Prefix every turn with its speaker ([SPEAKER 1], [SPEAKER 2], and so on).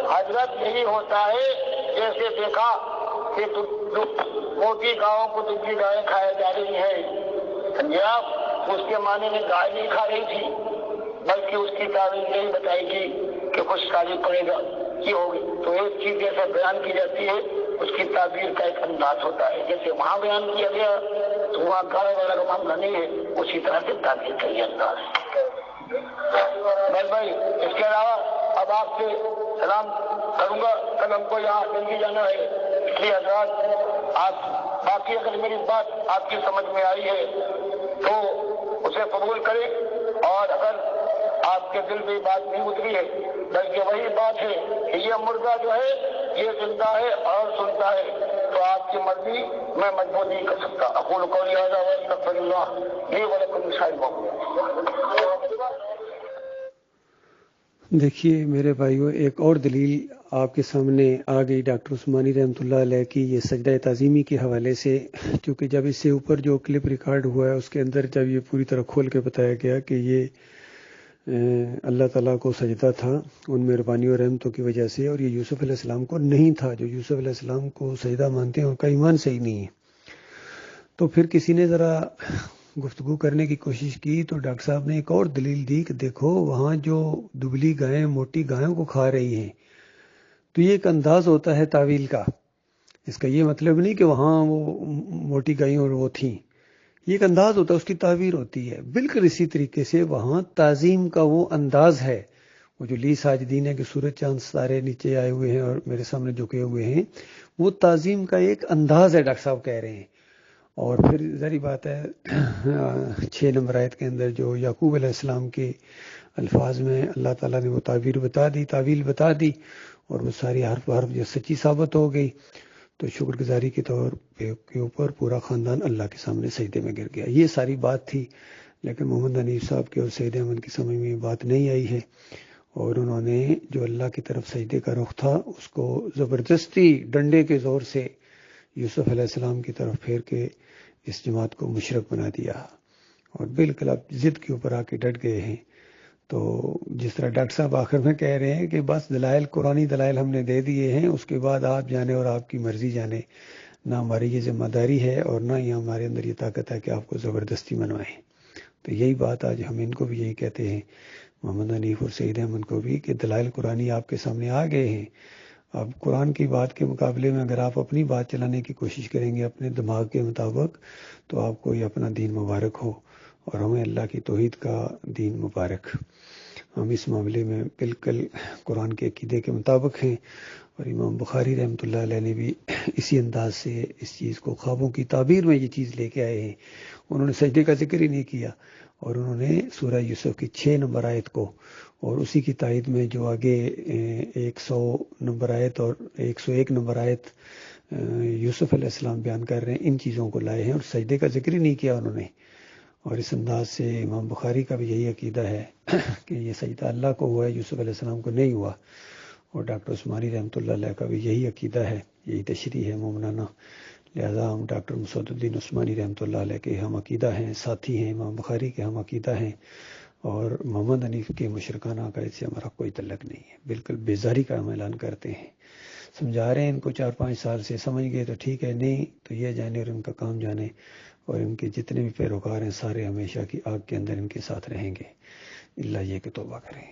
[SPEAKER 1] حضرت یہی ہوتا ہے جیسے دیکھا کہ موٹی گاؤں کو دبلی گائیں کھائی جا رہی ہے، آپ اس کے معنی میں گائے نہیں کھا رہی تھی، بلکہ اس کی تعبیر یہی بتائی گی کہ خوشحالی پڑے گا یہ ہوگی۔ تو ایک چیز جیسے بیان کی جاتی ہے اس کی تعبیر کا ایک انداز ہوتا ہے، جیسے وہاں بیان کیا گیا تو وہاں گائے والا معاملہ نہیں ہے، اسی طرح سے تعبیر کا یہ انداز ہے۔ بھائی اس کے علاوہ اب آپ سے سلام کروں گا، کل ہم کو یہاں جلدی جانا ہے، اس لیے حضرات آپ باقی اگر میری بات آپ کی سمجھ میں آئی ہے تو اسے قبول کریں، اور اگر آپ کے دل میں بات نہیں اتری ہے بلکہ وہی بات ہے کہ یہ مردہ جو ہے یہ زندہ ہے اور سنتا ہے، تو آپ کی مرضی میں مجبور نہیں کر سکتا۔ اقول قولی ھذا واستغفر اللہ لی ولکم لسائر المؤمنین۔
[SPEAKER 2] دیکھیے میرے بھائیو، ایک اور دلیل آپ کے سامنے آ گئی ڈاکٹر عثمانی رحمۃ اللہ علیہ کی، یہ سجدہ تعظیمی کے حوالے سے، کیونکہ جب اس سے اوپر جو کلپ ریکارڈ ہوا ہے اس کے اندر جب یہ پوری طرح کھول کے بتایا گیا کہ یہ اللہ تعالیٰ کو سجدہ تھا ان مہربانی اور رحمتوں کی وجہ سے، اور یہ یوسف علیہ السلام کو نہیں تھا، جو یوسف علیہ السلام کو سجدہ مانتے ہیں ان کا ایمان صحیح نہیں ہے۔ تو پھر کسی نے ذرا گفتگو کرنے کی کوشش کی تو ڈاکٹر صاحب نے ایک اور دلیل دی کہ دیکھو وہاں جو دبلی گائیں موٹی گایوں کو کھا رہی ہیں، تو یہ ایک انداز ہوتا ہے تعویل کا، اس کا یہ مطلب نہیں کہ وہاں وہ موٹی گائیں اور وہ تھیں، یہ ایک انداز ہوتا ہے، اس کی تعبیر ہوتی ہے۔ بالکل اسی طریقے سے وہاں تعظیم کا وہ انداز ہے، وہ جو لی ساجدین ہے کہ سورج چاند ستارے نیچے آئے ہوئے ہیں اور میرے سامنے جھکے ہوئے ہیں، وہ تعظیم کا ایک انداز ہے ڈاکٹر صاحب کہہ رہے ہیں۔ اور پھر ظاہری بات ہے 6 نمبر آیت کے اندر جو یعقوب علیہ السلام کے الفاظ میں اللہ تعالیٰ نے وہ تعبیر بتا دی، تعویل بتا دی، اور وہ ساری حرف جو سچی ثابت ہو گئی، تو شکر گزاری کے طور کے اوپر پورا خاندان اللہ کے سامنے سجدے میں گر گیا۔ یہ ساری بات تھی، لیکن محمد حنیف صاحب کے اور سید احمد کی سمجھ میں یہ بات نہیں آئی ہے، اور انہوں نے جو اللہ کی طرف سجدے کا رخ تھا اس کو زبردستی ڈنڈے کے زور سے یوسف علیہ السلام کی طرف پھیر کے اس جماعت کو مشرک بنا دیا، اور بالکل اب ضد کے اوپر آ کے ڈٹ گئے ہیں۔ تو جس طرح ڈاکٹر صاحب آخر میں کہہ رہے ہیں کہ بس دلائل، قرآنی دلائل ہم نے دے دیے ہیں، اس کے بعد آپ جانے اور آپ کی مرضی جانے، نہ ہماری یہ ذمہ داری ہے اور نہ ہی ہمارے اندر یہ طاقت ہے کہ آپ کو زبردستی منوائیں۔ تو یہی بات آج ہم ان کو بھی یہی کہتے ہیں، محمد حنیف اور سعید احمد کو بھی، کہ دلائل قرآنی آپ کے سامنے آ گئے ہیں۔ اب قرآن کی بات کے مقابلے میں اگر آپ اپنی بات چلانے کی کوشش کریں گے اپنے دماغ کے مطابق، تو آپ کو یہ اپنا دین مبارک ہو، اور ہمیں اللہ کی توحید کا دین مبارک۔ ہم اس معاملے میں بالکل قرآن کے عقیدے کے مطابق ہیں، اور امام بخاری رحمۃ اللہ علیہ نے بھی اسی انداز سے اس چیز کو خوابوں کی تعبیر میں یہ چیز لے کے آئے ہیں۔ انہوں نے سجدے کا ذکر ہی نہیں کیا، اور انہوں نے سورہ یوسف کی 6 نمبر آیت کو، اور اسی کی تائید میں جو آگے 100 نمبر آیت اور 101 نمبر آیت یوسف علیہ السلام بیان کر رہے ہیں، ان چیزوں کو لائے ہیں، اور سجدے کا ذکر ہی نہیں کیا انہوں نے۔ اور اس انداز سے امام بخاری کا بھی یہی عقیدہ ہے کہ یہ سجدہ اللہ کو ہوا ہے، یوسف علیہ السلام کو نہیں ہوا، اور ڈاکٹر عثمانی رحمۃ اللہ علیہ کا بھی یہی عقیدہ ہے، یہی تشریح ہے مومنانہ۔ لہذا ہم ڈاکٹر مسعود الدین عثمانی رحمۃ اللہ علیہ کے ہم عقیدہ ہیں، ساتھی ہیں، امام بخاری کے ہم عقیدہ ہیں، اور محمد حنیف کے مشرکانہ عقائد سے ہمارا کوئی تعلق نہیں ہے، بالکل بیزاری کا ہم اعلان کرتے ہیں۔ سمجھا رہے ہیں ان کو 4-5 سال سے، سمجھ گئے تو ٹھیک ہے، نہیں تو یہ جانے اور ان کا کام جانے، اور ان کے جتنے بھی پیروکار ہیں سارے ہمیشہ کی آگ کے اندر ان کے ساتھ رہیں گے، اللہ یہ کہ توبہ کریں۔